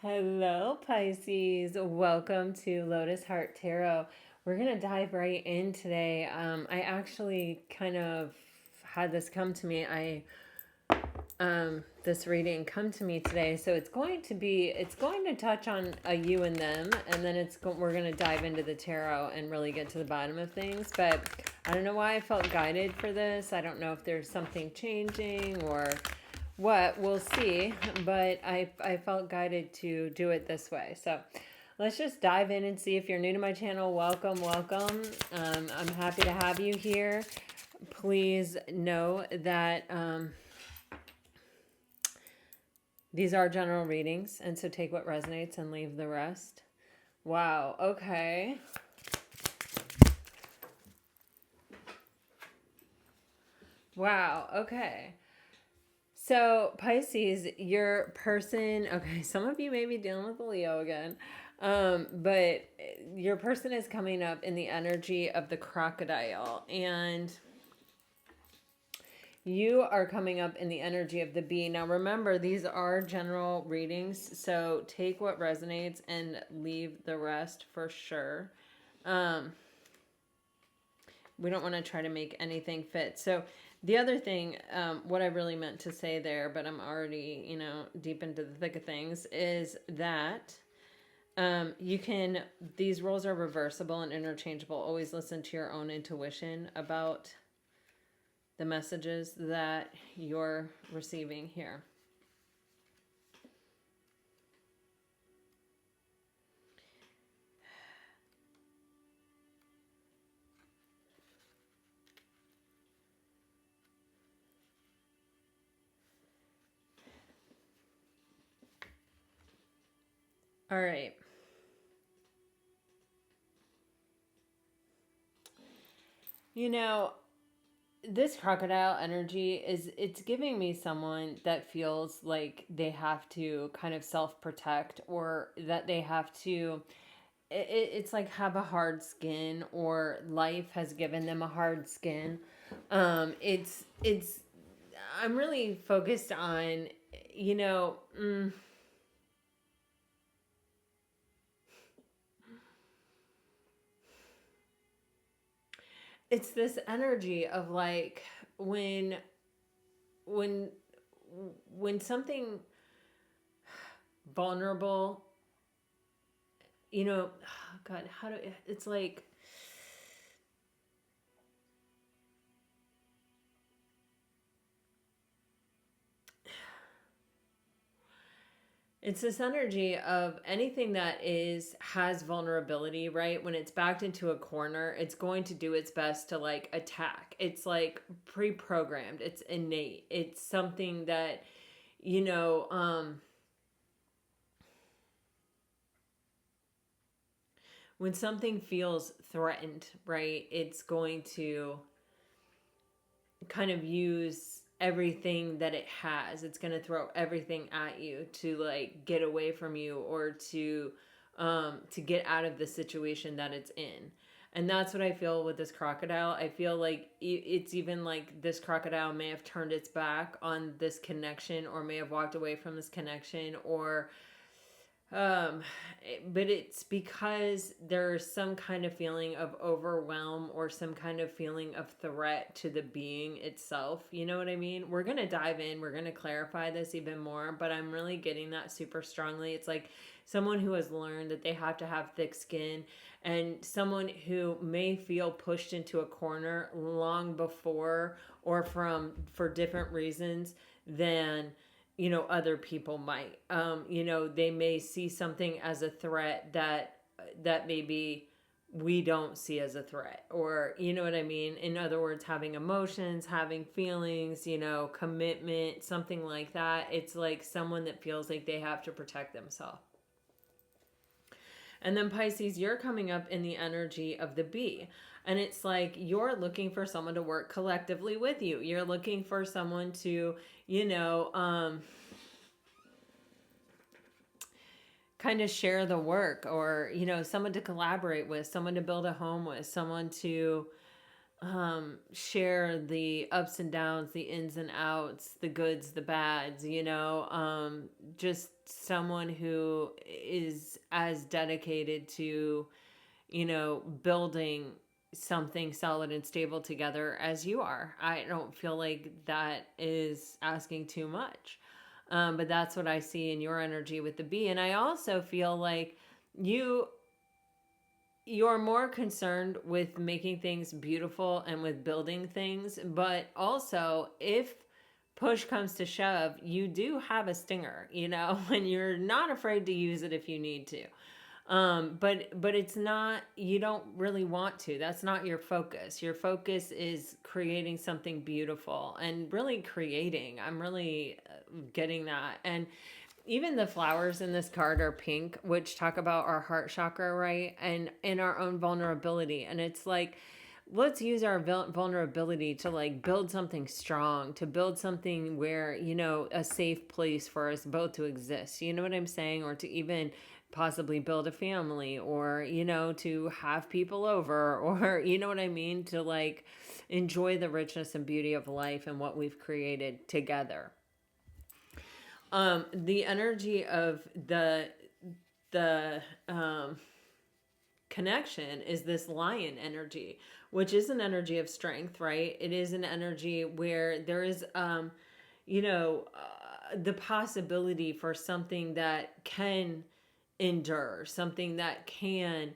Hello, Pisces. Welcome to Lotus Heart Tarot. We're going to dive right in today. I actually kind of had this come to me. This reading come to me today. So it's going to touch on a you and them, and then we're going to dive into the tarot and really get to the bottom of things. But I don't know why I felt guided for this. I don't know if there's something changing or what, we'll see, but I felt guided to do it this way. So let's just dive in and see. If you're new to my channel, welcome. I'm happy to have you here. Please know that these are general readings, and so take what resonates and leave the rest. Wow, okay. Wow, okay. So, Pisces, your person, okay, some of you may be dealing with the Leo again, but your person is coming up in the energy of the crocodile, and you are coming up in the energy of the bee. Now, remember, these are general readings, so take what resonates and leave the rest for sure. We don't want to try to make anything fit. So the other thing, what I really meant to say there, but I'm already, deep into the thick of things, is that these roles are reversible and interchangeable. Always listen to your own intuition about the messages that you're receiving here. All right. This crocodile energy it's giving me someone that feels like they have to kind of self-protect, or that they have to it's like have a hard skin, or life has given them a hard skin. It's I'm really focused on, you know, mm, it's this energy of like when when something vulnerable, God, how do it's like it's this energy of anything that has vulnerability, right? When it's backed into a corner, it's going to do its best to like attack. It's like pre-programmed. It's innate. It's something that, you know, when something feels threatened, right? It's going to kind of use everything that it has. It's going to throw everything at you to like get away from you, or to get out of the situation that it's in. And that's what I feel with this crocodile. I feel like it's even like this crocodile may have turned its back on this connection, or may have walked away from this connection, or um, but it's because there's some kind of feeling of overwhelm, or some kind of feeling of threat to the being itself. You know what I mean? We're going to dive in. We're going to clarify this even more, but I'm really getting that super strongly. It's like someone who has learned that they have to have thick skin, and someone who may feel pushed into a corner long before, or for different reasons than other people might. They may see something as a threat that maybe we don't see as a threat, or you know what I mean? In other words, having emotions, having feelings, commitment, something like that. It's like someone that feels like they have to protect themselves. And then Pisces, you're coming up in the energy of the bee. And it's like you're looking for someone to work collectively with you. You're looking for someone to, kind of share the work, or, someone to collaborate with, someone to build a home with, someone to share the ups and downs, the ins and outs, the goods, the bads, just someone who is as dedicated to, building something solid and stable together as you are. I don't feel like that is asking too much. But that's what I see in your energy with the bee. And I also feel like you you're more concerned with making things beautiful and with building things, but also if push comes to shove, you do have a stinger, and you're not afraid to use it if you need to. But it's not, you don't really want to. That's not your focus. Your focus is creating something beautiful and really creating. I'm really getting that. And even the flowers in this card are pink, which talk about our heart chakra, right? And in our own vulnerability. And it's like, let's use our vulnerability to like build something strong, to build something where, a safe place for us both to exist. You know what I'm saying? Or to even possibly build a family, or, to have people over, or, you know what I mean? To like enjoy the richness and beauty of life and what we've created together. The energy of the connection is this lion energy, which is an energy of strength, right? It is an energy where there is, the possibility for something that can endure, something that can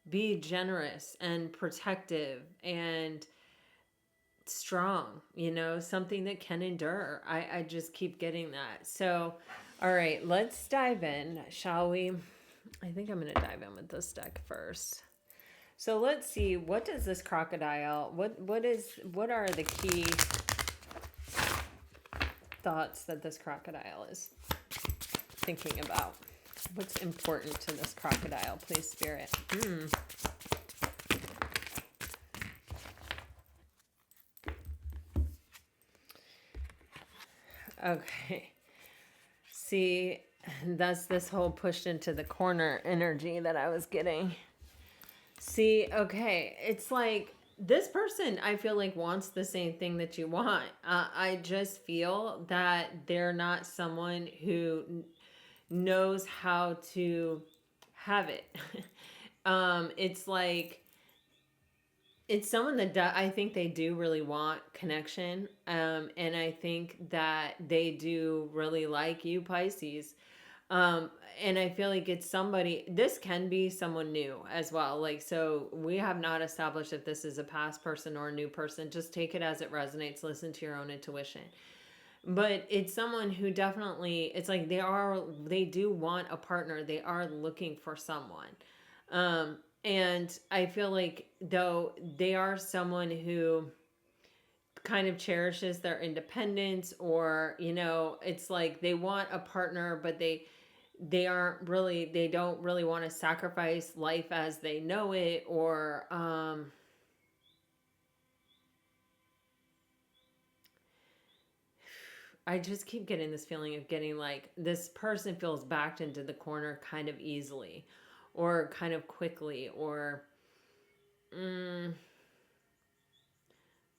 be generous and protective and strong, something that can endure. I just keep getting that. So, all right, let's dive in, shall we? I think I'm going to dive in with this deck first. So let's see, what does this crocodile, what are the key thoughts that this crocodile is thinking about? What's important to this crocodile, please, Spirit? Okay. See, that's this whole pushed into the corner energy that I was getting. See, okay, it's like this person, I feel like, wants the same thing that you want. I just feel that they're not someone who knows how to have it. It's like, it's someone that I think they do really want connection. And I think that they do really like you, Pisces. And I feel like it's somebody, this can be someone new as well. Like, so we have not established if this is a past person or a new person. Just take it as it resonates. Listen to your own intuition. But it's someone who definitely, it's like they do want a partner. They are looking for someone. And I feel like, though, they are someone who kind of cherishes their independence, or, it's like they want a partner, but they don't really want to sacrifice life as they know it, or, I just keep getting this feeling of getting like this person feels backed into the corner kind of easily, or kind of quickly, or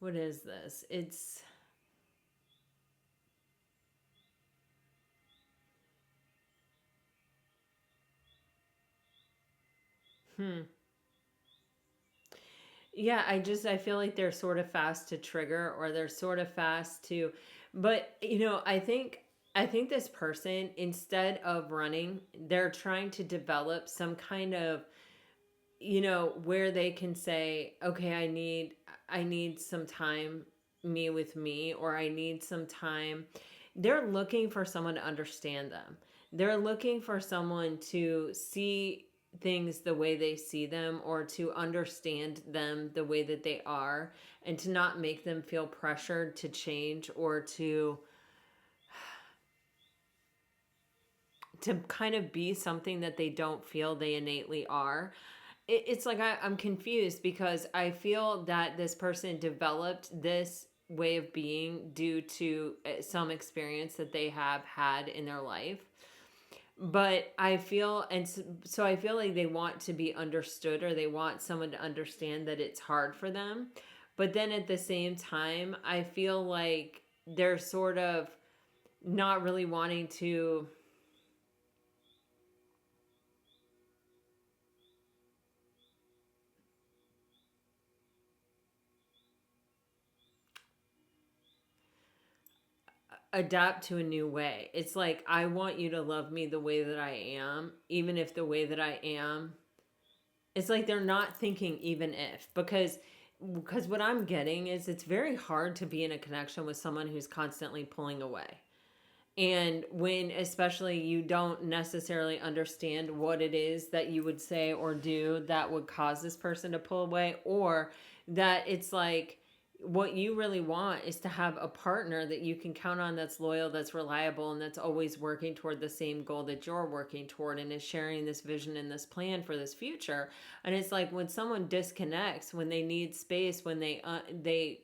what is this? It's yeah, I feel like they're sort of fast to trigger, or they're sort of fast to, but I think this person, instead of running, they're trying to develop some kind of, where they can say, okay, I need some time, me with me, or I need some time. They're looking for someone to understand them. They're looking for someone to see things the way they see them, or to understand them the way that they are, and to not make them feel pressured to change, or to kind of be something that they don't feel they innately are. It's like I'm confused, because I feel that this person developed this way of being due to some experience that they have had in their life. But I feel, and so I feel like they want to be understood, or they want someone to understand that it's hard for them. But then at the same time, I feel like they're sort of not really wanting to adapt to a new way. It's like, I want you to love me the way that I am, even if the way that I am, it's like they're not thinking even if, because what I'm getting is it's very hard to be in a connection with someone who's constantly pulling away. And when, especially, you don't necessarily understand what it is that you would say or do that would cause this person to pull away, or that it's like what you really want is to have a partner that you can count on, that's loyal, that's reliable, and that's always working toward the same goal that you're working toward, and is sharing this vision and this plan for this future. And it's like when someone disconnects, when they need space, when they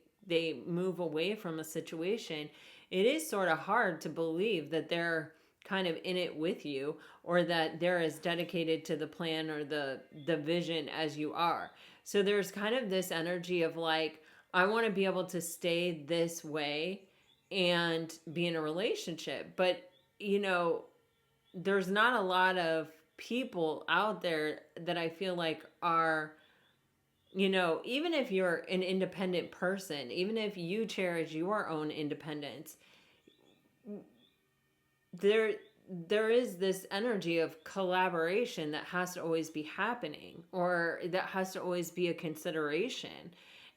move away from a situation, it is sort of hard to believe that they're kind of in it with you, or that they're as dedicated to the plan or the vision as you are. So there's kind of this energy of like, I want to be able to stay this way and be in a relationship. But, there's not a lot of people out there that I feel like are, even if you're an independent person, even if you cherish your own independence, there there is this energy of collaboration that has to always be happening, or that has to always be a consideration.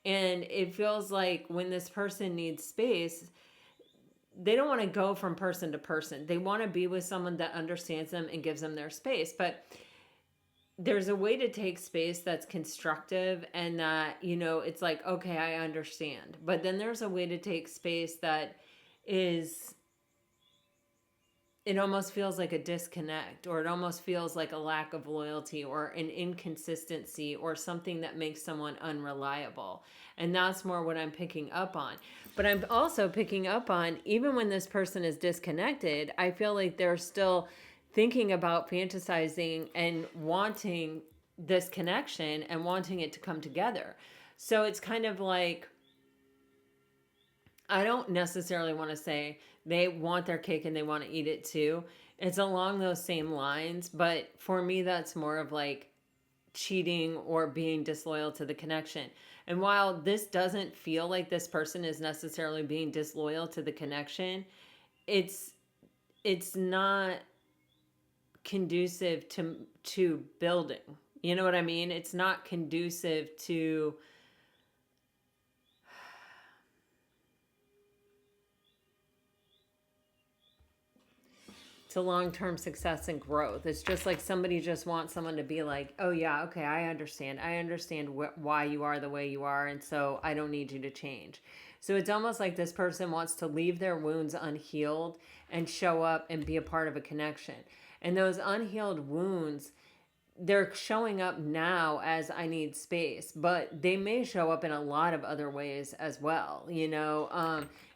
And it feels like when this person needs space, they don't want to go from person to person. They want to be with someone that understands them and gives them their space. But there's a way to take space that's constructive, and that, it's like, okay, I understand. But then there's a way to take space that is, it almost feels like a disconnect, or it almost feels like a lack of loyalty, or an inconsistency, or something that makes someone unreliable. And that's more what I'm picking up on. But I'm also picking up on, even when this person is disconnected, I feel like they're still thinking about, fantasizing, and wanting this connection and wanting it to come together. So it's kind of like, I don't necessarily want to say they want their cake and they want to eat it too. It's along those same lines, but for me, that's more of like cheating or being disloyal to the connection. And while this doesn't feel like this person is necessarily being disloyal to the connection, it's not conducive to building. You know what I mean? It's not conducive to long-term success and growth. It's just like somebody just wants someone to be like, oh yeah, okay, I understand. I understand why you are the way you are, and so I don't need you to change. So it's almost like this person wants to leave their wounds unhealed and show up and be a part of a connection. And those unhealed wounds, they're showing up now as I need space, but they may show up in a lot of other ways as well,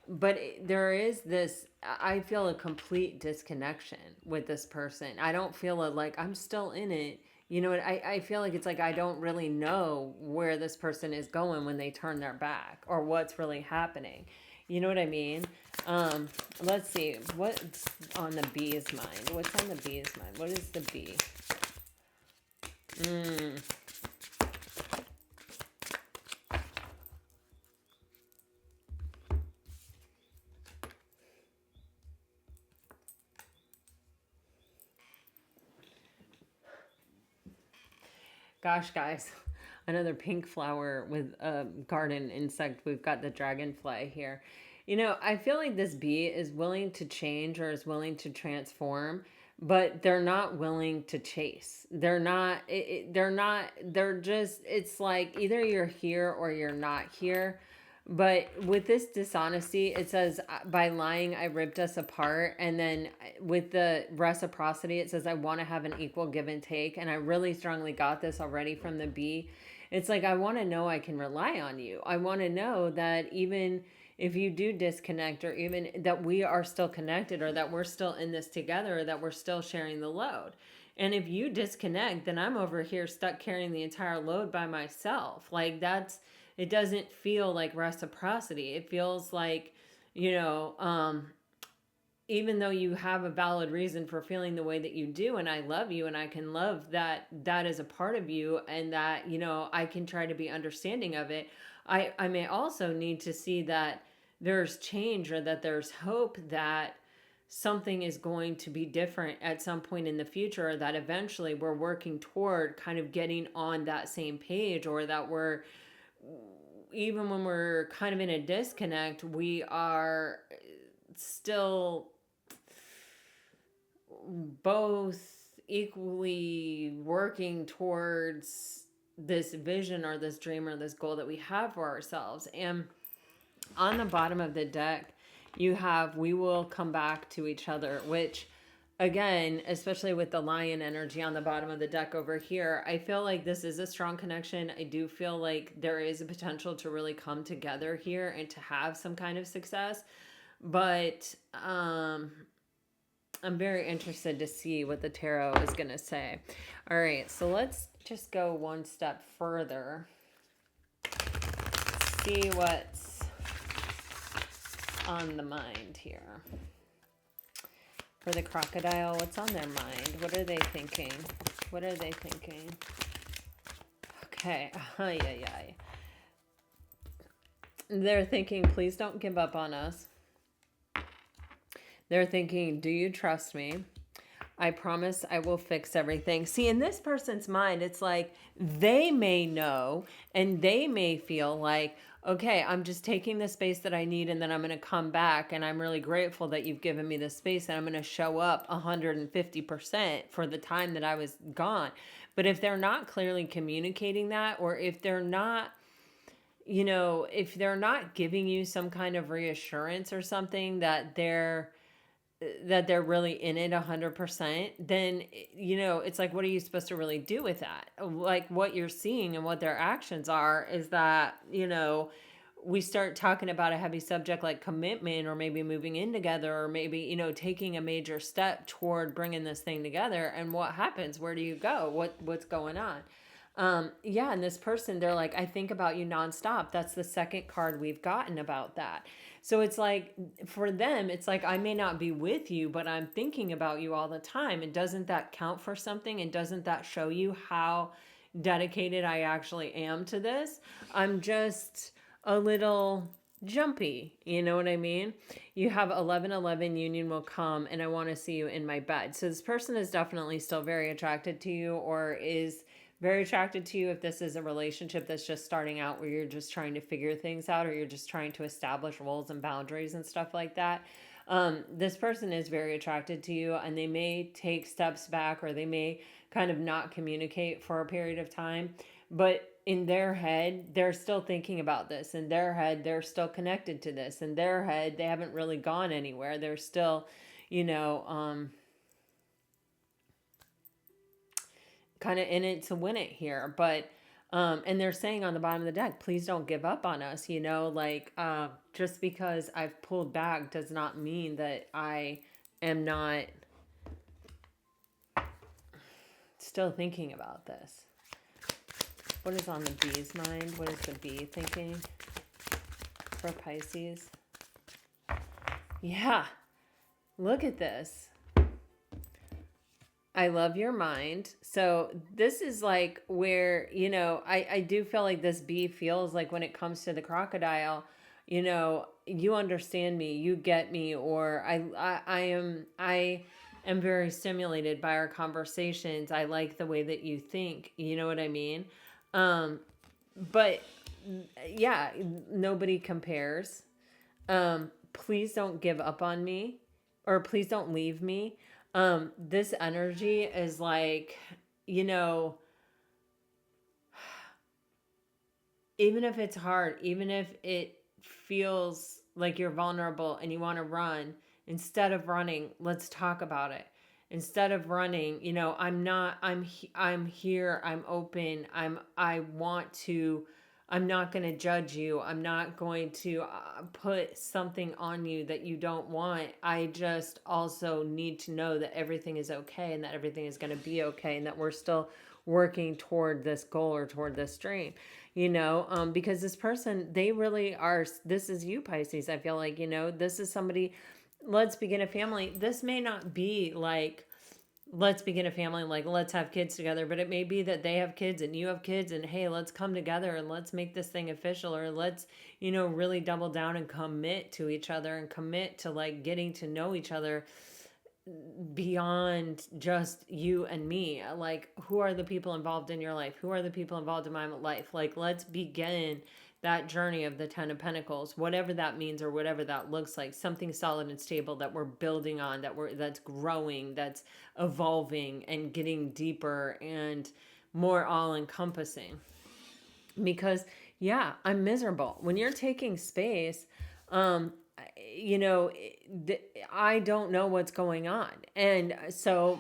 but there is this, I feel a complete disconnection with this person. I don't feel like I'm still in it. I feel like it's like I don't really know where this person is going when they turn their back, or what's really happening. You know what I mean? Let's see. What's on the bee's mind? What's on the bee's mind? What is the bee? Gosh, guys, another pink flower with a garden insect. We've got the dragonfly here. I feel like this bee is willing to change, or is willing to transform, but they're not willing to chase. They're not, they're just, it's like either you're here or you're not here. But with this dishonesty, it says, by lying, I ripped us apart. And then with the reciprocity, it says, I want to have an equal give and take. And I really strongly got this already from the bee. It's like, I want to know I can rely on you. I want to know that even if you do disconnect, or even that we are still connected, or that we're still in this together, or that we're still sharing the load. And if you disconnect, then I'm over here stuck carrying the entire load by myself. Like, it doesn't feel like reciprocity. It feels like, you know, even though you have a valid reason for feeling the way that you do, and I love you, and I can love that that is a part of you, and that, you know, I can try to be understanding of it, I may also need to see that there's change, or that there's hope that something is going to be different at some point in the future, or that eventually we're working toward kind of getting on that same page, or that we're, even when we're kind of in a disconnect, we are still both equally working towards this vision, or this dream, or this goal that we have for ourselves. And on the bottom of the deck, you have, we will come back to each other, which, again, especially with the lion energy on the bottom of the deck over here, I feel like this is a strong connection. I do feel like there is a potential to really come together here and to have some kind of success. But I'm very interested to see what the tarot is going to say. All right, so let's just go one step further. See what's on the mind here. For the crocodile, what's on their mind? What are they thinking? What are they thinking? Okay. Ay, ay, ay. They're thinking, please don't give up on us. They're thinking, do you trust me? I promise I will fix everything. See, in this person's mind, it's like they may know, and they may feel like, okay, I'm just taking the space that I need, and then I'm going to come back, and I'm really grateful that you've given me the space, and I'm going to show up 150% for the time that I was gone. But if they're not clearly communicating that, or if they're not, you know, if they're not giving you some kind of reassurance or something that they're really in it 100%, then, you know, it's like, what are you supposed to really do with that? Like, what you're seeing and what their actions are is that, you know, we start talking about a heavy subject like commitment, or maybe moving in together, or maybe, you know, taking a major step toward bringing this thing together. And what happens? Where do you go? What's going on? Yeah, and this person, they're like, I think about you nonstop. That's the second card we've gotten about that. So it's like, for them, it's like, I may not be with you, but I'm thinking about you all the time. And doesn't that count for something? And doesn't that show you how dedicated I actually am to this? I'm just a little jumpy, you know what I mean? You have 1111, union will come, and I want to see you in my bed. So this person is definitely still very attracted to you, or is very attracted to you if this is a relationship that's just starting out, where you're just trying to figure things out, or you're just trying to establish roles and boundaries and stuff like that. This person is very attracted to you, and they may take steps back, or they may kind of not communicate for a period of time. But in their head, they're still thinking about this. In their head, they're still connected to this. In their head, they haven't really gone anywhere. They're still, you know, kind of in it to win it here. But and they're saying on the bottom of the deck, please don't give up on us, you know, like, just because I've pulled back does not mean that I am not still thinking about this. What is on the bee's mind? What is the bee thinking for Pisces? Yeah, look at this. I love your mind. So this is like where, you know, I do feel like this bee feels like, when it comes to the crocodile, you know, you understand me, you get me, or I am very stimulated by our conversations. I like the way that you think, you know what I mean? But yeah, nobody compares. Please don't give up on me, or please don't leave me. This energy is like, you know, even if it's hard, even if it feels like you're vulnerable and you want to run, instead of running, let's talk about it. Instead of running, you know, I'm here, I'm open, I want to I'm not going to judge you. I'm not going to put something on you that you don't want. I just also need to know that everything is okay and that everything is going to be okay and that we're still working toward this goal or toward this dream, because this person, they really are, this is you, Pisces. I feel like, this is somebody, let's begin a family. This may not be like, let's begin a family, like let's have kids together, but it may be that they have kids and you have kids, and hey, let's come together and let's make this thing official, or let's really double down and commit to each other and commit to like getting to know each other beyond just you and me. Like, who are the people involved in your life? Who are the people involved in my life? Like, let's begin that journey of the 10 of Pentacles, whatever that means or whatever that looks like, something solid and stable that we're building on, that's growing, that's evolving and getting deeper and more all encompassing. Because yeah, I'm miserable. When you're taking space, I don't know what's going on. And so,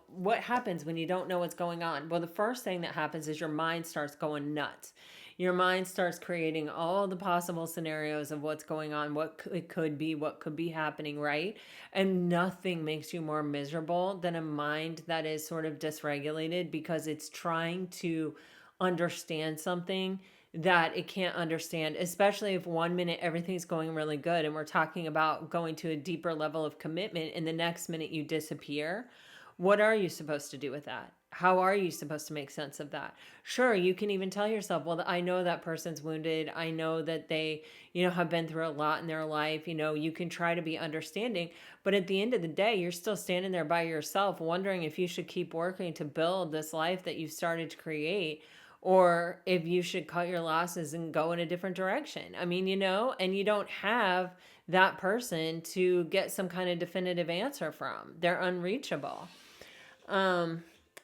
what happens when you don't know what's going on? Well, the first thing that happens is your mind starts going nuts. Your mind starts creating all the possible scenarios of what's going on, what it could be, what could be happening, right? And nothing makes you more miserable than a mind that is sort of dysregulated because it's trying to understand something that it can't understand, especially if 1 minute everything's going really good and we're talking about going to a deeper level of commitment and the next minute you disappear. What are you supposed to do with that? How are you supposed to make sense of that? Sure, you can even tell yourself, well, I know that person's wounded. I know that they, have been through a lot in their life. You can try to be understanding, but at the end of the day, you're still standing there by yourself wondering if you should keep working to build this life that you've started to create, or if you should cut your losses and go in a different direction. I mean, and you don't have that person to get some kind of definitive answer from. They're unreachable.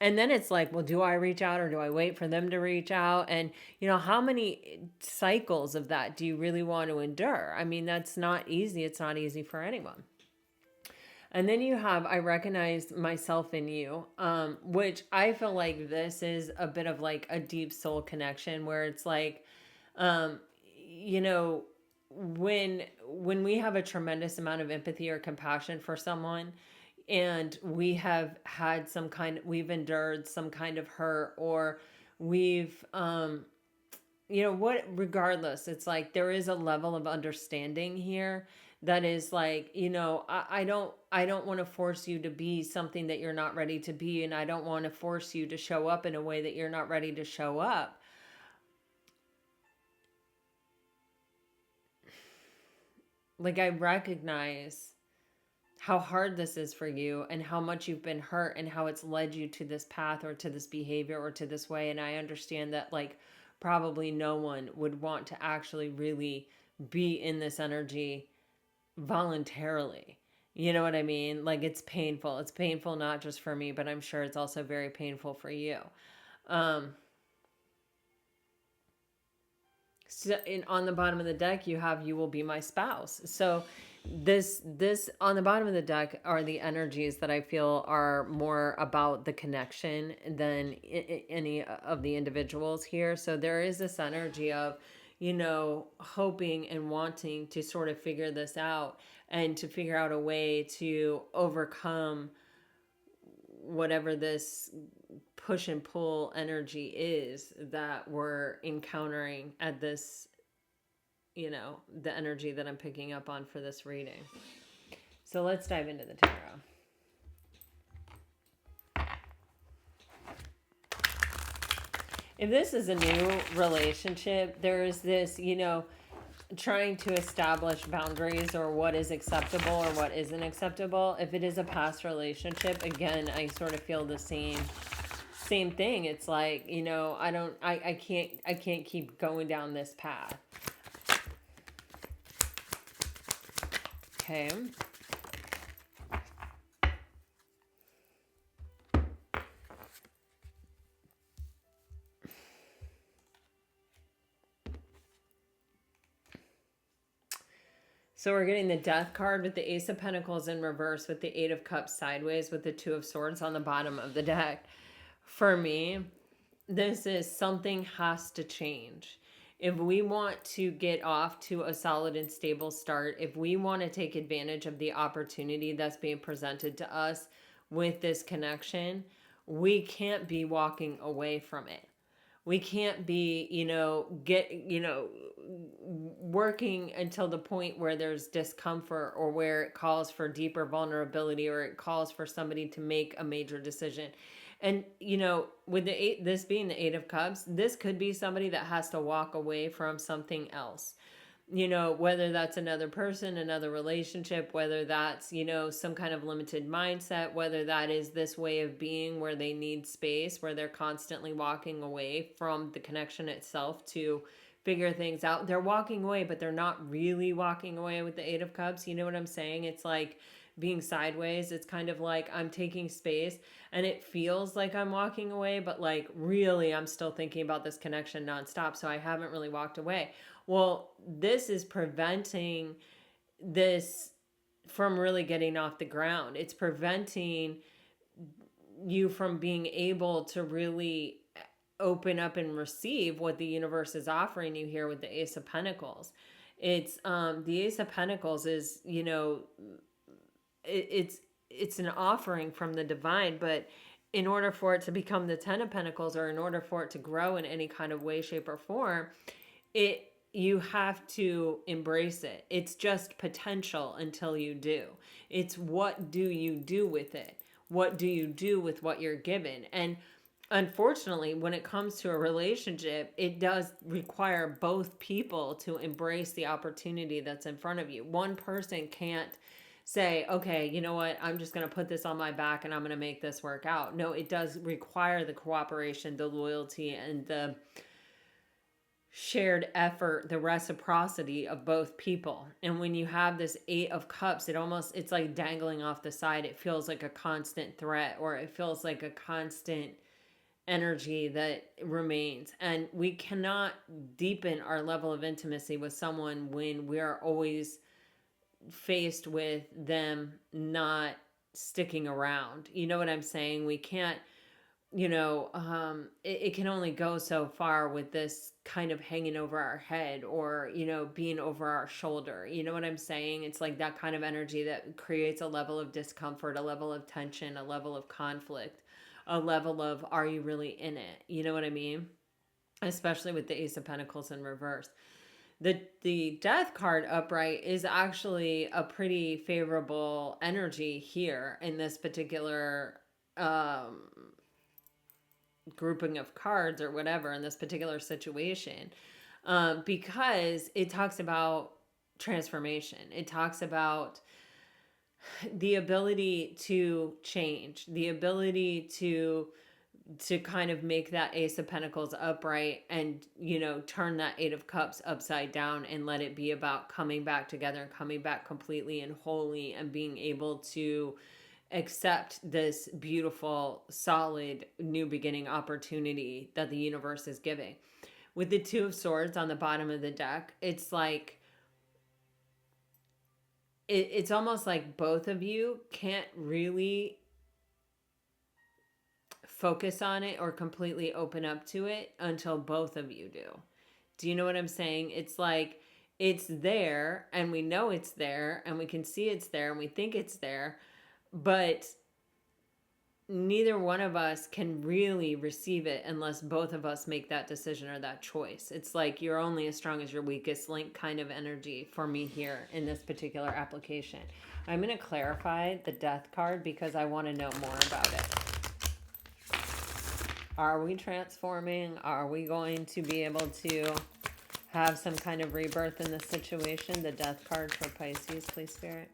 And then it's like, well, do I reach out or do I wait for them to reach out? And, how many cycles of that do you really want to endure? I mean, that's not easy. It's not easy for anyone. And then you have, I recognize myself in you, which I feel like this is a bit of like a deep soul connection where it's like, when we have a tremendous amount of empathy or compassion for someone, and we have had we've endured some kind of hurt, or we've, regardless, it's like there is a level of understanding here that is like, I don't want to force you to be something that you're not ready to be. And I don't want to force you to show up in a way that you're not ready to show up. Like, I recognize how hard this is for you and how much you've been hurt and how it's led you to this path or to this behavior or to this way. And I understand that, like, probably no one would want to actually really be in this energy voluntarily. You know what I mean? Like, it's painful. It's painful not just for me, but I'm sure it's also very painful for you. So on the bottom of the deck, you have, you will be my spouse. So this on the bottom of the deck are the energies that I feel are more about the connection than any of the individuals here. So there is this energy of, hoping and wanting to sort of figure this out and to figure out a way to overcome whatever this push and pull energy is that we're encountering at this, the energy that I'm picking up on for this reading. So let's dive into the tarot. If this is a new relationship, there's this, trying to establish boundaries or what is acceptable or what isn't acceptable. If it is a past relationship, again, I sort of feel the same thing. It's like, I can't keep going down this path. Okay. So we're getting the Death card with the Ace of Pentacles in reverse, with the Eight of Cups sideways, with the Two of Swords on the bottom of the deck. For me, this is something has to change. If we want to get off to a solid and stable start, if we want to take advantage of the opportunity that's being presented to us with this connection, we can't be walking away from it. We can't be, working until the point where there's discomfort, or where it calls for deeper vulnerability, or it calls for somebody to make a major decision. And, with this being the Eight of Cups, this could be somebody that has to walk away from something else. Whether that's another person, another relationship, whether that's, some kind of limited mindset, whether that is this way of being where they need space, where they're constantly walking away from the connection itself to figure things out. They're walking away, but they're not really walking away with the Eight of Cups. You know what I'm saying? It's like being sideways. It's kind of like I'm taking space and it feels like I'm walking away, but like really I'm still thinking about this connection nonstop. So I haven't really walked away. Well, this is preventing this from really getting off the ground. It's preventing you from being able to really open up and receive what the universe is offering you here with the Ace of Pentacles. It's the Ace of Pentacles is, it's an offering from the divine, but in order for it to become the Ten of Pentacles, or in order for it to grow in any kind of way, shape, or form, you have to embrace it. It's just potential until you do. It's what do you do with it? What do you do with what you're given? And unfortunately, when it comes to a relationship, it does require both people to embrace the opportunity that's in front of you. One person can't say, okay, you know what, I'm just going to put this on my back and I'm going to make this work out. No, it does require the cooperation, the loyalty, and the shared effort, the reciprocity of both people. And when you have this Eight of Cups, it's like dangling off the side. It feels like a constant threat, or it feels like a constant energy that remains. And we cannot deepen our level of intimacy with someone when we're always faced with them not sticking around. You know what I'm saying? We can't, it can only go so far with this kind of hanging over our head, or, being over our shoulder. You know what I'm saying? It's like that kind of energy that creates a level of discomfort, a level of tension, a level of conflict, a level of, are you really in it? You know what I mean? Especially with the Ace of Pentacles in reverse. The Death card upright is actually a pretty favorable energy here in this particular grouping of cards, or whatever, in this particular situation, because it talks about transformation. It talks about the ability to change, the ability to kind of make that Ace of Pentacles upright and, turn that Eight of Cups upside down, and let it be about coming back together and coming back completely and wholly, and being able to accept this beautiful, solid, new beginning opportunity that the universe is giving. With the Two of Swords on the bottom of the deck, it's like, it's almost like both of you can't really focus on it or completely open up to it until both of you do. Do you know what I'm saying? It's like, it's there, and we know it's there, and we can see it's there, and we think it's there, but neither one of us can really receive it unless both of us make that decision or that choice. It's like you're only as strong as your weakest link kind of energy for me here in this particular application. I'm going to clarify the Death card because I want to know more about it. Are we transforming? Are we going to be able to have some kind of rebirth in this situation? The Death card for Pisces, please, Spirit.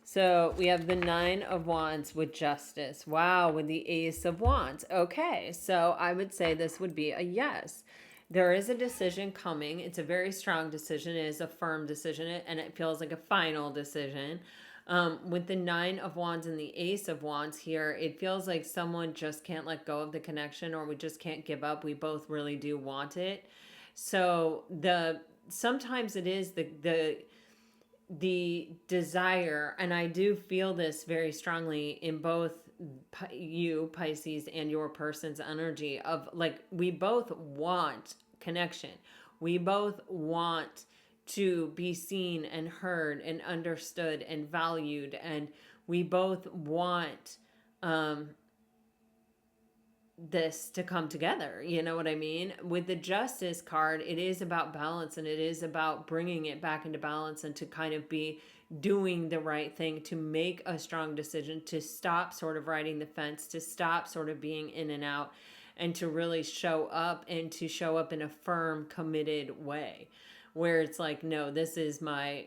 So we have the Nine of Wands with Justice. Wow, with the Ace of Wands. Okay, so I would say this would be a yes. There is a decision coming. It's a very strong decision. It is a firm decision, and it feels like a final decision. With the Nine of Wands and the Ace of Wands here, it feels like someone just can't let go of the connection, or we just can't give up. We both really do want it. So sometimes it is the desire, and I do feel this very strongly in both you, Pisces, and your person's energy of like, we both want connection. We both want to be seen and heard and understood and valued. And we both want um, this to come together. You know what I mean? With the Justice card, it is about balance, and it is about bringing it back into balance and to kind of be doing the right thing, to make a strong decision, to stop sort of riding the fence, to stop sort of being in and out, and to really show up, and to show up in a firm, committed way where it's like, no, this is my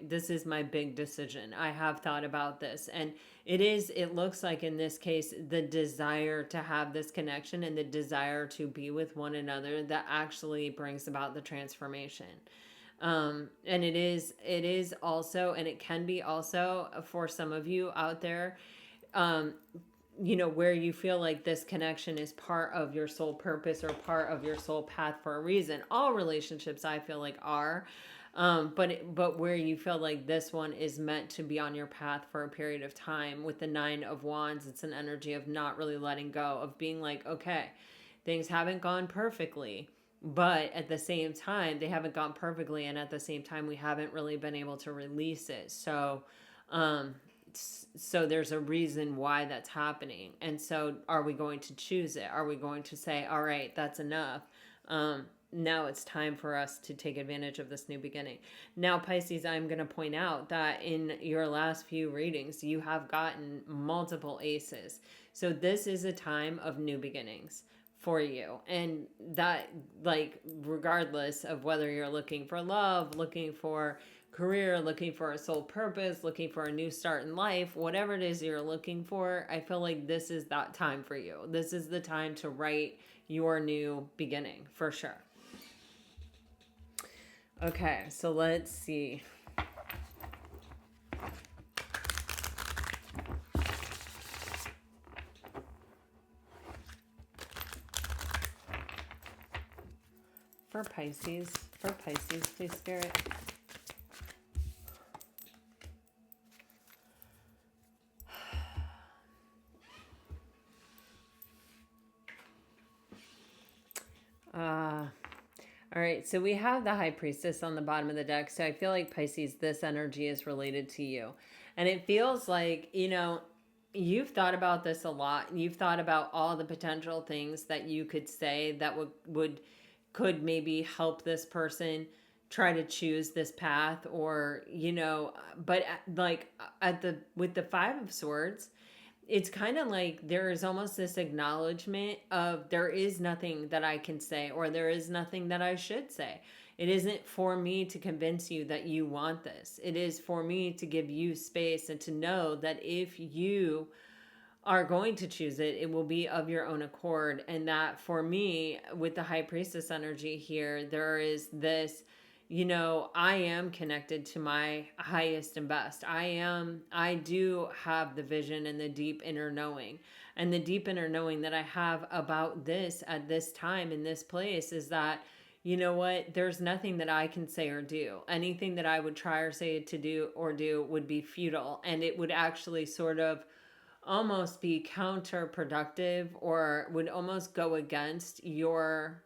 big decision. I have thought about this. And it looks like in this case, the desire to have this connection and the desire to be with one another that actually brings about the transformation. And it is also, and it can be also for some of you out there, um, where you feel like this connection is part of your soul purpose or part of your soul path for a reason. All relationships, I feel like, are. But where you feel like this one is meant to be on your path for a period of time. With the Nine of Wands, it's an energy of not really letting go, of being like, okay, things haven't gone perfectly, but at the same time, they haven't gone perfectly, and at the same time, we haven't really been able to release it. Um, so there's a reason why that's happening. And so are we going to choose it? Are we going to say, all right, that's enough? Now it's time for us to take advantage of this new beginning. Now, Pisces, I'm going to point out that in your last few readings, you have gotten multiple aces. So this is a time of new beginnings for you. And that, like, regardless of whether you're looking for love, looking for career, looking for a soul purpose, looking for a new start in life, whatever it is you're looking for, I feel like this is that time for you. This is the time to write your new beginning, for sure. Okay, so let's see. For Pisces, please, Spirit. All right, so we have the High Priestess on the bottom of the deck. So I feel like, Pisces, this energy is related to you. And it feels like, you've thought about this a lot. You've thought about all the potential things that you could say that could maybe help this person try to choose this path, or, but like with the Five of Swords, it's kind of like there is almost this acknowledgement of, there is nothing that I can say, or there is nothing that I should say. It isn't for me to convince you that you want this. It is for me to give you space and to know that if you are going to choose it, it will be of your own accord. And that, for me, with the High Priestess energy here, there is this, I am connected to my highest and best. I do have the vision and the deep inner knowing. And the deep inner knowing that I have about this at this time in this place is that, you know what, there's nothing that I can say or do. Anything that I would try or say to do or do would be futile. And it would actually sort of almost be counterproductive, or would almost go against your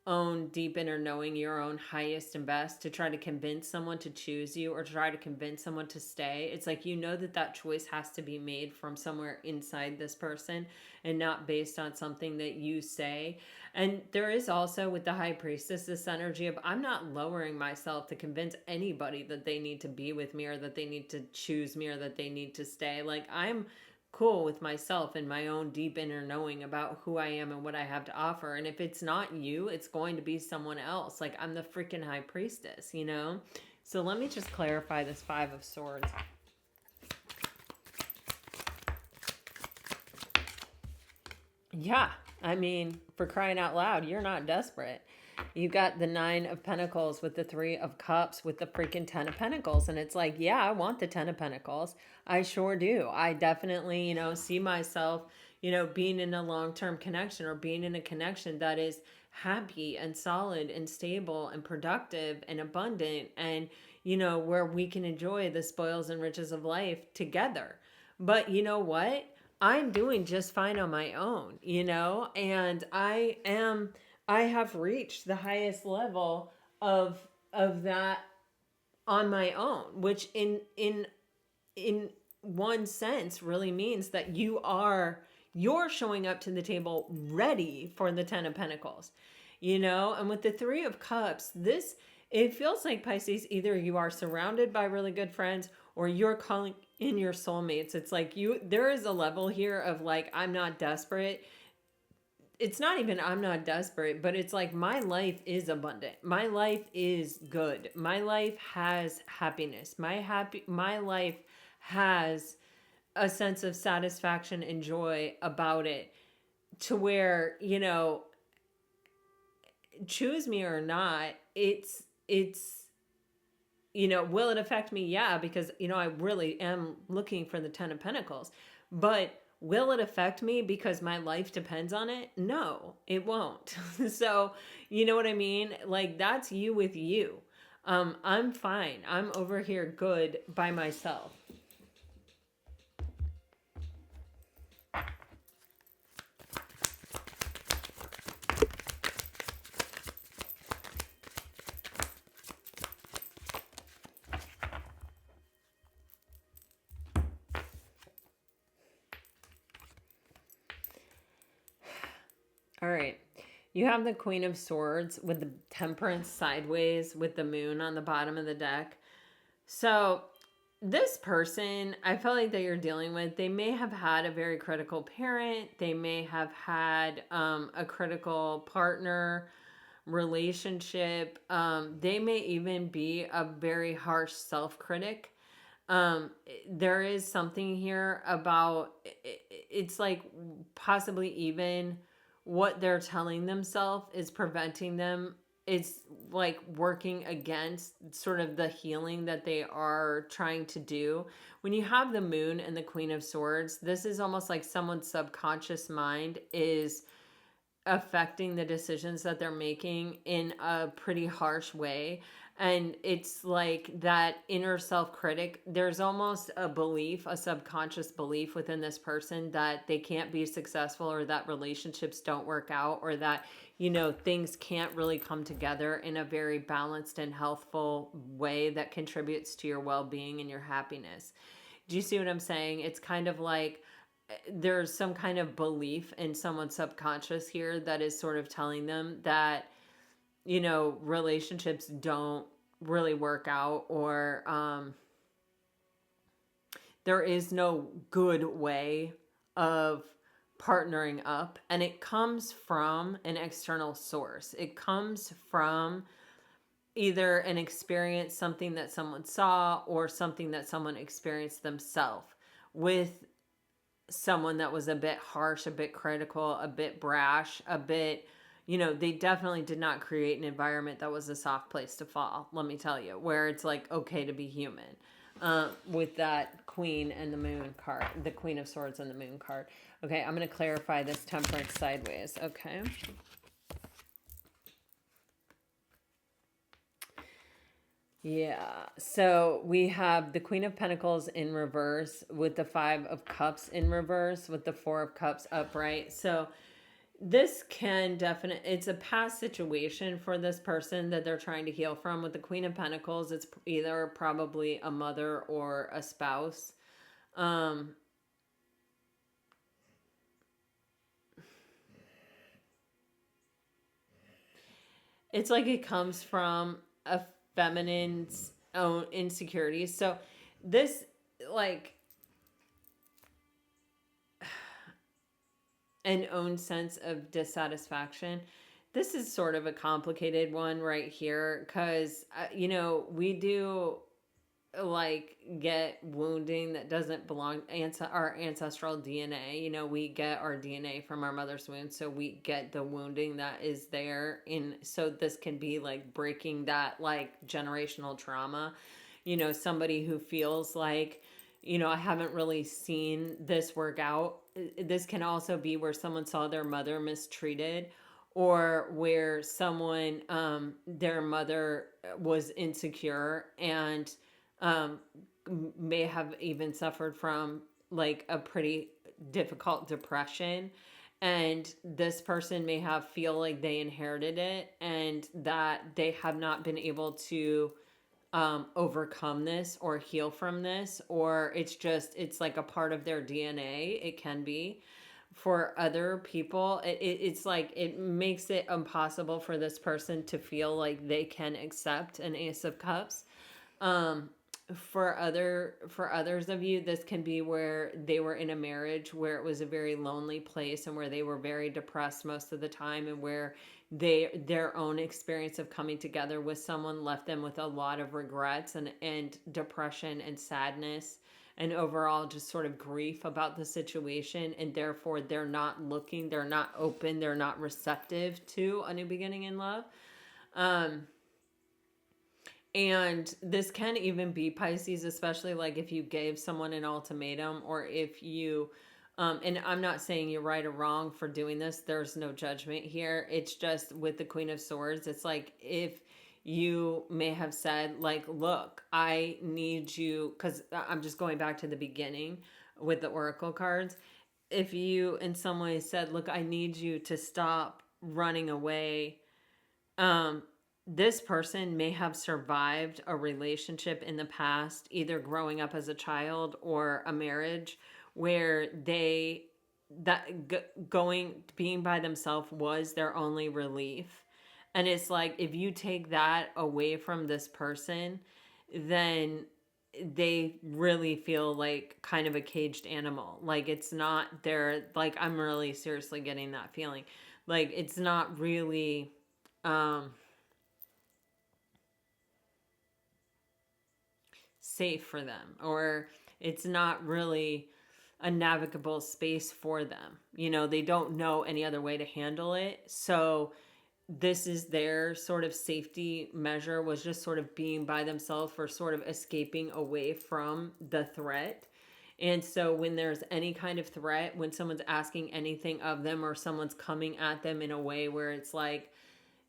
own deep inner knowing, your own highest and best, to try to convince someone to choose you or try to convince someone to stay. It's like, that choice has to be made from somewhere inside this person and not based on something that you say. And there is also, with the High Priestess, this energy of, I'm not lowering myself to convince anybody that they need to be with me, or that they need to choose me, or that they need to stay. Like, I'm cool with myself and my own deep inner knowing about who I am and what I have to offer. And if it's not you, it's going to be someone else. Like, I'm the freaking High Priestess, So let me just clarify this Five of Swords. Yeah, I mean, for crying out loud, you're not desperate. You got the Nine of Pentacles with the Three of Cups with the freaking Ten of Pentacles. And it's like, yeah, I want the Ten of Pentacles. I sure do. I definitely, see myself, being in a long-term connection, or being in a connection that is happy and solid and stable and productive and abundant. And, where we can enjoy the spoils and riches of life together. But you know what? I'm doing just fine on my own, and I have reached the highest level of that on my own, which in one sense really means that you're showing up to the table ready for the 10 of Pentacles. And with the 3 of Cups, it feels like, Pisces, either you are surrounded by really good friends or you're calling in your soulmates. It's like there is a level here of like, I'm not desperate. It's not even I'm not desperate, but it's like my life is abundant. My life is good. My life has happiness. My life has a sense of satisfaction and joy about it, to where, choose me or not, it's will it affect me? Yeah, because I really am looking for the 10 of Pentacles. But will it affect me because my life depends on it? No, it won't. So, you know what I mean? Like, that's you with you. I'm fine. I'm over here good by myself. All right. You have the Queen of Swords with the Temperance sideways with the moon on the bottom of the deck. So this person, I feel like that you're dealing with, they may have had a very critical parent. They may have had a critical partner relationship. They may even be a very harsh self-critic. There is something here about, it's like possibly even what they're telling themselves is preventing them. It's like working against sort of the healing that they are trying to do. When you have the moon and the Queen of Swords, this is almost like someone's subconscious mind is affecting the decisions that they're making in a pretty harsh way. And it's like that inner self-critic, there's almost a belief, a subconscious belief within this person that they can't be successful, or that relationships don't work out, or that things can't really come together in a very balanced and healthful way that contributes to your well-being and your happiness. Do you see what I'm saying? It's kind of like there's some kind of belief in someone's subconscious here that is sort of telling them that relationships don't really work out, or there is no good way of partnering up. And it comes from an external source. It comes from either an experience, something that someone saw, or something that someone experienced themselves with someone that was a bit harsh, a bit critical, a bit brash, a bit, they definitely did not create an environment that was a soft place to fall, let me tell you, where it's like okay to be human. With that Queen and the Moon card, the Queen of Swords and the Moon card. Okay, I'm going to clarify this Temperance sideways. Okay. Yeah, so we have the Queen of Pentacles in reverse with the 5 of Cups in reverse with the 4 of Cups upright. So this can definitely, it's a past situation for this person that they're trying to heal from. With the Queen of Pentacles, it's either probably a mother or a spouse. It's like it comes from a feminine's own insecurities. So this, like, an own sense of dissatisfaction. This is sort of a complicated one right here, because we do like get wounding that doesn't belong our ancestral DNA. We get our DNA from our mother's womb, so we get the wounding that is there. So this can be like breaking that like generational trauma. Somebody who feels like, I haven't really seen this work out. This can also be where someone saw their mother mistreated, or where someone, their mother was insecure and um, may have even suffered from like a pretty difficult depression, and this person may have feel like they inherited it and that they have not been able to overcome this or heal from this, or it's like a part of their DNA. It can be for other people. It's like it makes it impossible for this person to feel like they can accept an Ace of Cups. um for others of you, this can be where they were in a marriage where it was a very lonely place and where they were very depressed most of the time, and where their own experience of coming together with someone left them with a lot of regrets and depression and sadness and overall just sort of grief about the situation, and therefore they're not open, they're not receptive to a new beginning in love. um and this can even be Pisces, especially like if you gave someone an ultimatum, or if you, and I'm not saying you're right or wrong for doing this. There's no judgment here. It's just with the Queen of Swords, it's like if you may have said, like, look, I need you, because I'm just going back to the beginning with the Oracle cards. If you in some way said, look, I need you to stop running away, um, this person may have survived a relationship in the past, either growing up as a child or a marriage where going being by themselves was their only relief. And it's like if you take that away from this person, then they really feel like kind of a caged animal. Like it's not their, like, I'm really seriously getting that feeling. Like it's not really um safe for them, or it's not really a navigable space for them. They don't know any other way to handle it. So this is their sort of safety measure, was just sort of being by themselves for sort of escaping away from the threat. And so when there's any kind of threat, when someone's asking anything of them, or someone's coming at them in a way where it's like,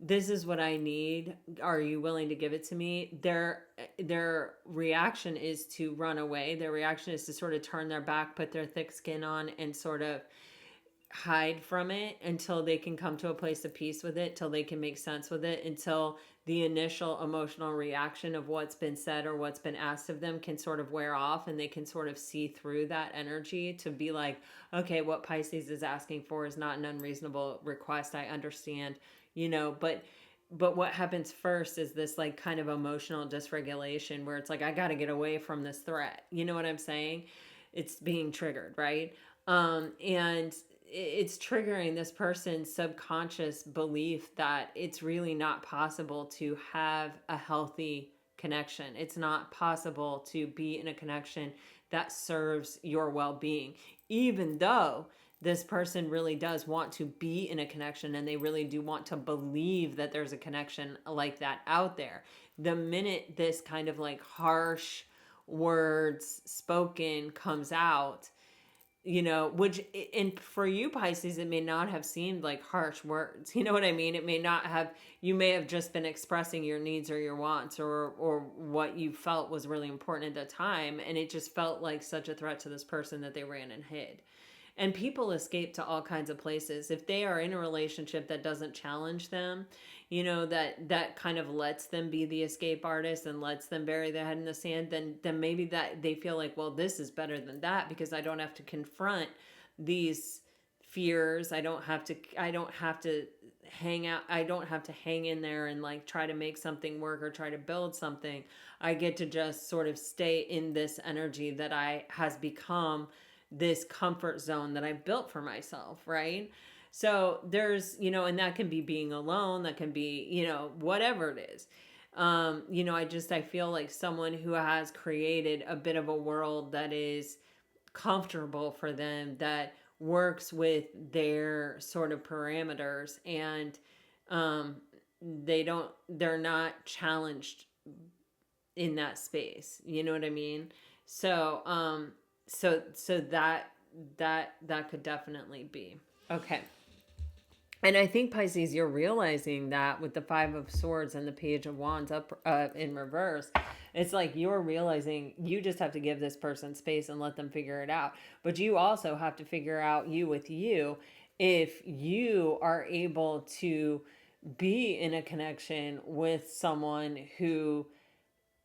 this is what I need, are you willing to give it to me? Their reaction is to run away. Their reaction is to sort of turn their back, put their thick skin on, and sort of hide from it until they can come to a place of peace with it, till they can make sense with it, until the initial emotional reaction of what's been said or what's been asked of them can sort of wear off, and they can sort of see through that energy to be like, okay, what Pisces is asking for is not an unreasonable request. I understand, but what happens first is this like kind of emotional dysregulation where it's like, I got to get away from this threat. You know what I'm saying? It's being triggered, right? And it's triggering this person's subconscious belief that it's really not possible to have a healthy connection. It's not possible to be in a connection that serves your well-being, even though this person really does want to be in a connection and they really do want to believe that there's a connection like that out there. The minute this kind of like harsh words spoken comes out, which, and for you Pisces, it may not have seemed like harsh words. You know what I mean? It may not have, you may have just been expressing your needs or your wants, or what you felt was really important at the time, and it just felt like such a threat to this person that they ran and hid. And people escape to all kinds of places if they are in a relationship that doesn't challenge them, that kind of lets them be the escape artist and lets them bury their head in the sand. Then maybe that they feel like, well, this is better than that because I don't have to confront these fears. I don't have to hang out. I don't have to hang in there and like try to make something work or try to build something. I get to just sort of stay in this energy that I has become this comfort zone that I built for myself, right? So there's, and that can be being alone, that can be, whatever it is. I feel like someone who has created a bit of a world that is comfortable for them, that works with their sort of parameters, and they're not challenged in that space. You know what I mean? So that could definitely be. Okay. And I think, Pisces, you're realizing that with the Five of Swords and the Page of Wands up in reverse. It's like you're realizing you just have to give this person space and let them figure it out. But you also have to figure out, you with you, if you are able to be in a connection with someone who,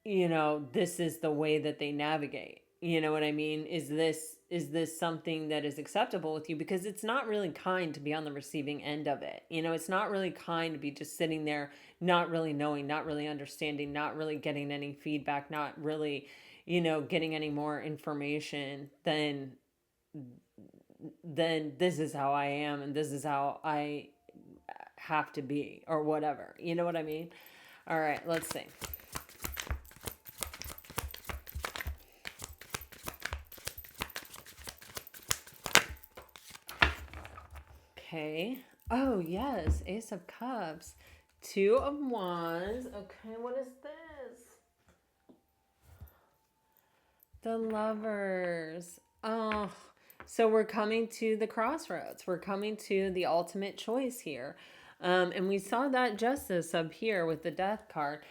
this is the way that they navigate. You know what I mean? Is this something that is acceptable with you? Because it's not really kind to be on the receiving end of it. It's not really kind to be just sitting there, not really knowing, not really understanding, not really getting any feedback, not really, getting any more information than this is how I am and this is how I have to be, or whatever. You know what I mean? All right, let's see. Okay. Oh, yes. Ace of Cups. Two of Wands. Okay, what is this? The Lovers. Oh, so we're coming to the crossroads. We're coming to the ultimate choice here. And we saw that justice up here with the death card.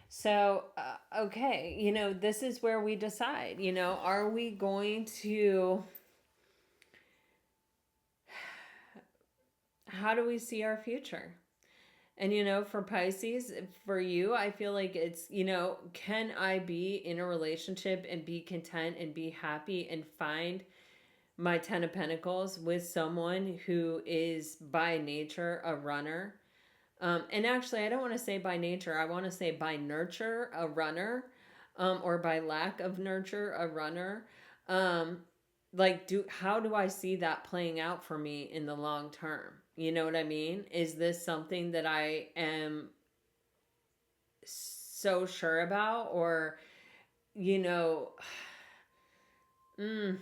So, okay, this is where we decide, are we going to, how do we see our future? And, for Pisces, for you, I feel like it's, can I be in a relationship and be content and be happy and find my 10 of Pentacles with someone who is by nature a runner? And actually, I don't want to say by nature, I want to say by nurture a runner, or by lack of nurture a runner. Um, like, how do I see that playing out for me in the long term? You know what I mean? Is this something that I am so sure about, or, you know, mm,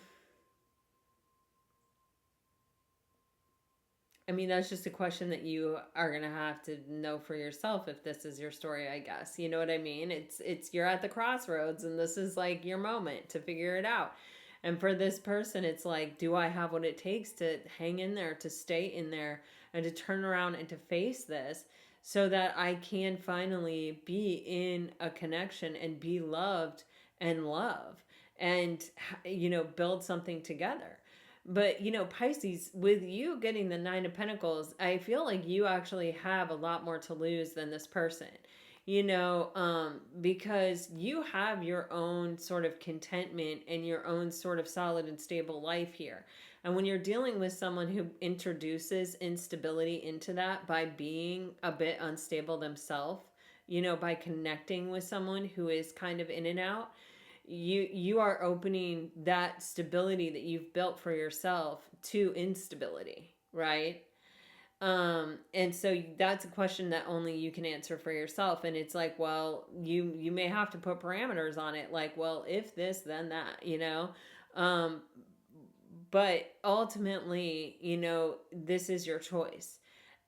I mean, that's just a question that you are going to have to know for yourself if this is your story, I guess. You know what I mean? It's you're at the crossroads and this is like your moment to figure it out. And for this person, it's like, do I have what it takes to hang in there, to stay in there, and to turn around and to face this so that I can finally be in a connection and be loved and love and, build something together. But, Pisces, with you getting the Nine of Pentacles, I feel like you actually have a lot more to lose than this person, because you have your own sort of contentment and your own sort of solid and stable life here. And when you're dealing with someone who introduces instability into that by being a bit unstable themselves, by connecting with someone who is kind of in and out, you are opening that stability that you've built for yourself to instability, right? And so that's a question that only you can answer for yourself. And it's like, well, you may have to put parameters on it, like, well, if this then that, um but ultimately, this is your choice.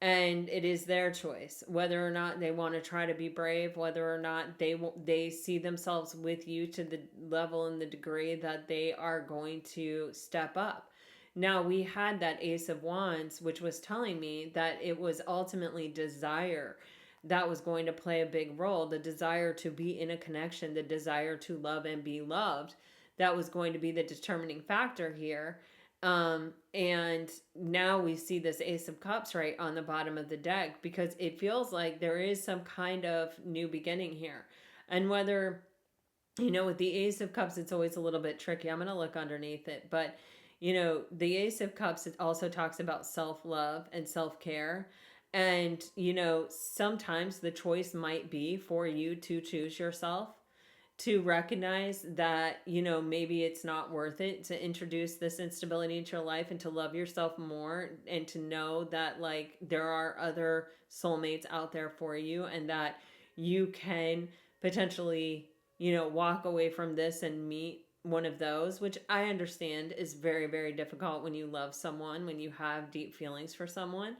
And it is their choice whether or not they want to try to be brave, whether or not they see themselves with you to the level and the degree that they are going to step up. Now, we had that Ace of Wands, which was telling me that it was ultimately desire that was going to play a big role, the desire to be in a connection, the desire to love and be loved, that was going to be the determining factor here. And now we see this Ace of Cups right on the bottom of the deck because it feels like there is some kind of new beginning here. And whether, with the Ace of Cups, it's always a little bit tricky. I'm going to look underneath it. But, the Ace of Cups, it also talks about self-love and self-care. And, sometimes the choice might be for you to choose yourself, to recognize that, maybe it's not worth it to introduce this instability into your life, and to love yourself more, and to know that, like, there are other soulmates out there for you, and that you can potentially, walk away from this and meet one of those, which I understand is very, very difficult when you love someone, when you have deep feelings for someone.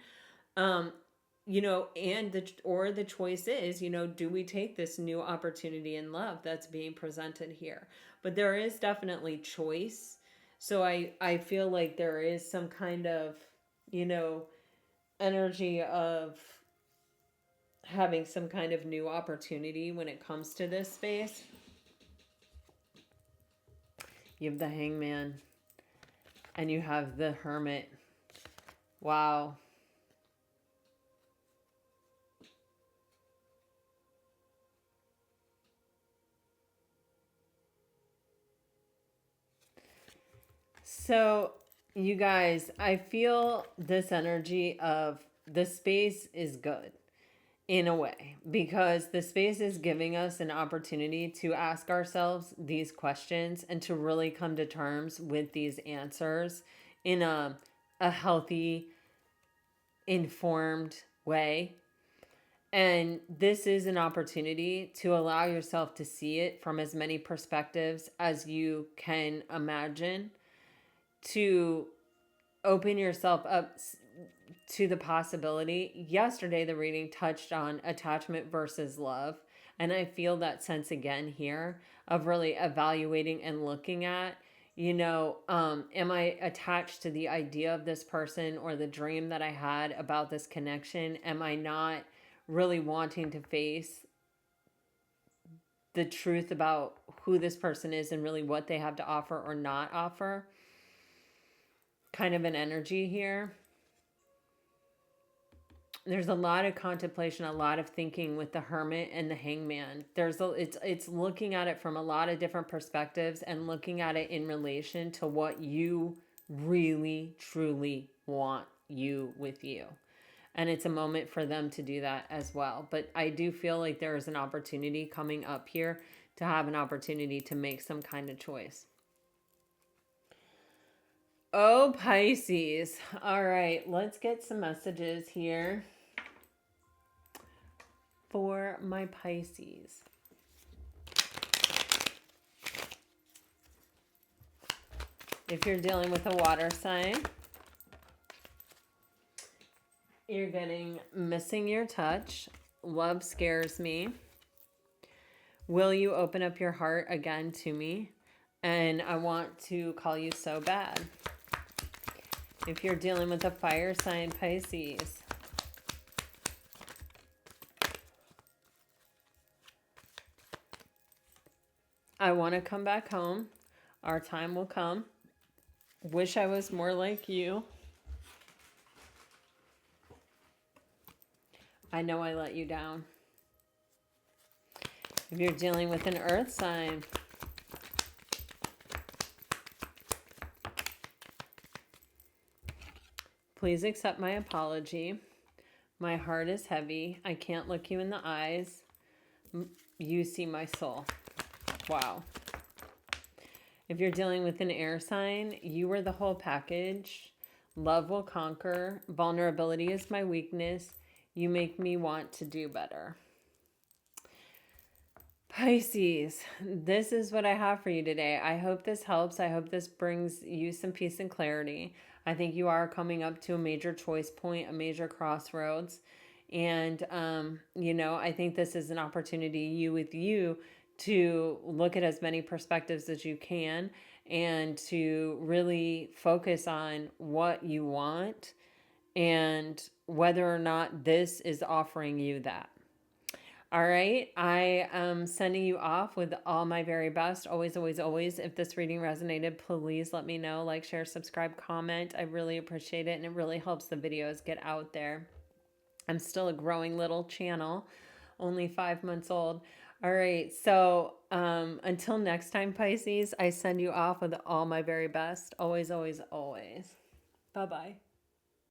Um, and the choice is, do we take this new opportunity in love that's being presented here? But there is definitely choice. So I feel like there is some kind of, you know energy of having some kind of new opportunity when it comes to this space. You have the Hangman and you have the Hermit. Wow. So, you guys, I feel this energy of the space is good in a way, because the space is giving us an opportunity to ask ourselves these questions and to really come to terms with these answers in a healthy, informed way. And this is an opportunity to allow yourself to see it from as many perspectives as you can imagine, to open yourself up to the possibility. Yesterday, the reading touched on attachment versus love. And I feel that sense again here of really evaluating and looking at, am I attached to the idea of this person or the dream that I had about this connection? Am I not really wanting to face the truth about who this person is and really what they have to offer or not offer? Kind of an energy here. There's a lot of contemplation, a lot of thinking with the Hermit and the Hangman. It's looking at it from a lot of different perspectives and looking at it in relation to what you really truly want you with you. And it's a moment for them to do that as well. But I do feel like there is an opportunity coming up here to have an opportunity to make some kind of choice. Oh, Pisces. All right, let's get some messages here for my Pisces. If you're dealing with a water sign, you're getting missing your touch. Love scares me. Will you open up your heart again to me? And I want to call you so bad. If you're dealing with a fire sign, Pisces, I want to come back home. Our time will come. Wish I was more like you. I know I let you down. If you're dealing with an earth sign, please accept my apology. My heart is heavy. I can't look you in the eyes. You see my soul. Wow. If you're dealing with an air sign, you are the whole package. Love will conquer. Vulnerability is my weakness. You make me want to do better. Pisces, this is what I have for you today. I hope this helps. I hope this brings you some peace and clarity. I think you are coming up to a major choice point, a major crossroads. And, I think this is an opportunity with you to look at as many perspectives as you can and to really focus on what you want and whether or not this is offering you that. All right, I am sending you off with all my very best. Always, always, always. If this reading resonated, please let me know. Like, share, subscribe, comment. I really appreciate it, and it really helps the videos get out there. I'm still a growing little channel, only 5 months old. All right, so until next time, Pisces, I send you off with all my very best. Always, always, always. Bye-bye.